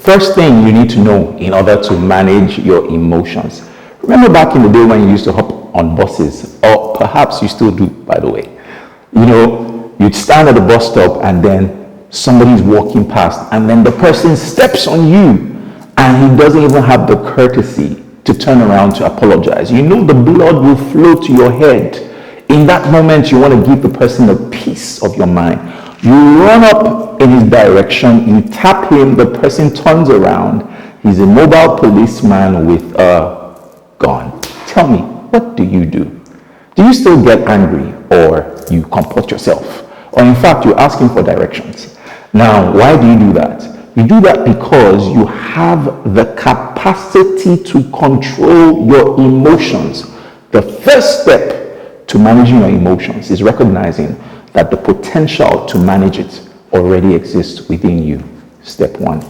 First thing you need to know in order to manage your emotions. Remember back in the day when you used to hop on buses, or perhaps you still do, by the way. You'd stand at the bus stop and then somebody's walking past and then the person steps on you and he doesn't even have the courtesy to turn around to apologize. The blood will flow to your head. In that moment, you want to give the person a piece of your mind. You run up in his direction, you tap him, the person turns around. He's a mobile policeman with a gun. Tell me, what do? Do you still get angry, or you comport yourself? Or in fact, you ask him for directions? Now, why do you do that? You do that because you have the capacity to control your emotions. The first step to managing your emotions is recognizing that the potential to manage it already exists within you. Step 1.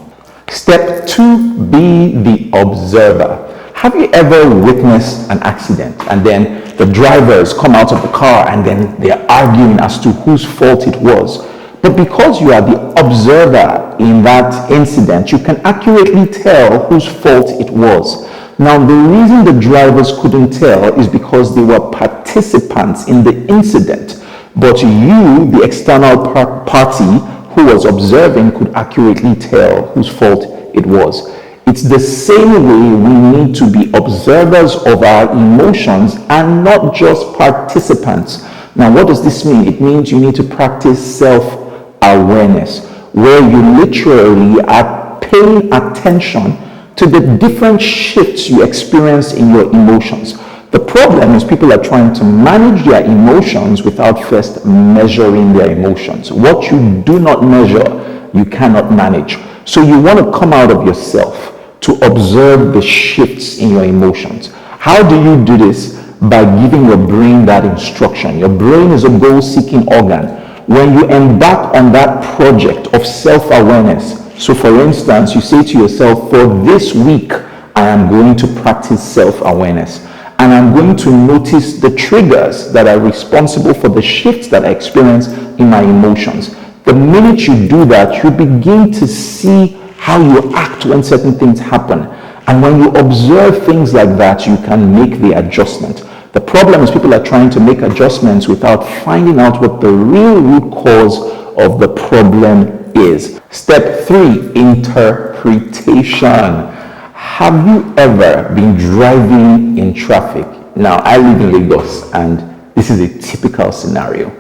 Step 2, be the observer. Have you ever witnessed an accident and then the drivers come out of the car and then they're arguing as to whose fault it was? But because you are the observer in that incident, you can accurately tell whose fault it was. Now, the reason the drivers couldn't tell is because they were participants in the incident. But you, the external party who was observing, could accurately tell whose fault it was. It's the same way we need to be observers of our emotions and not just participants. Now, what does this mean? It means you need to practice self-awareness, where you literally are paying attention to the different shifts you experience in your emotions. The problem is people are trying to manage their emotions without first measuring their emotions. What you do not measure, you cannot manage. So you want to come out of yourself to observe the shifts in your emotions. How do you do this? By giving your brain that instruction. Your brain is a goal-seeking organ. When you embark on that project of self-awareness, so for instance, you say to yourself, for this week, I am going to practice self-awareness. And I'm going to notice the triggers that are responsible for the shifts that I experience in my emotions. The minute you do that, you begin to see how you act when certain things happen. And when you observe things like that, you can make the adjustment. The problem is people are trying to make adjustments without finding out what the real root cause of the problem is. Step 3, interpretation. Have you ever been driving in traffic? Now, I live in Lagos, and this is a typical scenario.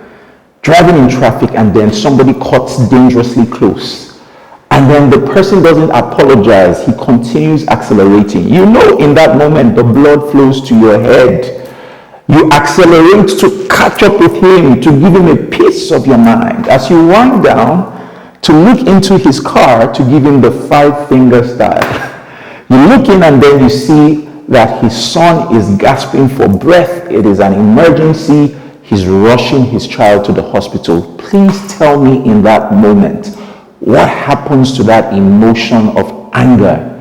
Driving in traffic, and then somebody cuts dangerously close. And then the person doesn't apologize. He continues accelerating. In that moment, the blood flows to your head. You accelerate to catch up with him, to give him a piece of your mind. As you wind down to look into his car to give him the 5-finger style. You look in and then you see that his son is gasping for breath. It is an emergency. He's rushing his child to the hospital. Please tell me in that moment, what happens to that emotion of anger?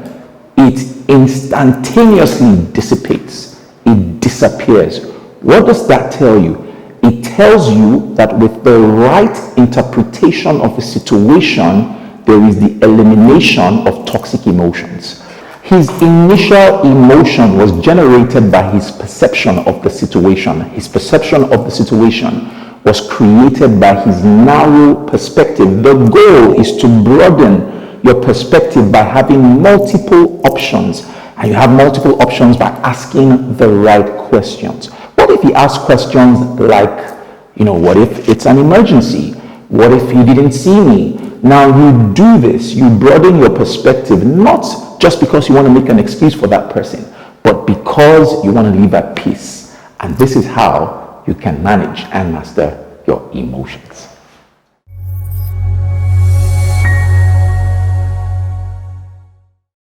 It instantaneously dissipates. It disappears. What does that tell you? It tells you that with the right interpretation of a situation, there is the elimination of toxic emotions. His initial emotion was generated by his perception of the situation. His perception of the situation was created by his narrow perspective. The goal is to broaden your perspective by having multiple options. And you have multiple options by asking the right questions. What if you ask questions like, what if it's an emergency? What if he didn't see me? Now you do this, you broaden your perspective, not just because you want to make an excuse for that person, but because you want to live at peace. And this is how you can manage and master your emotions.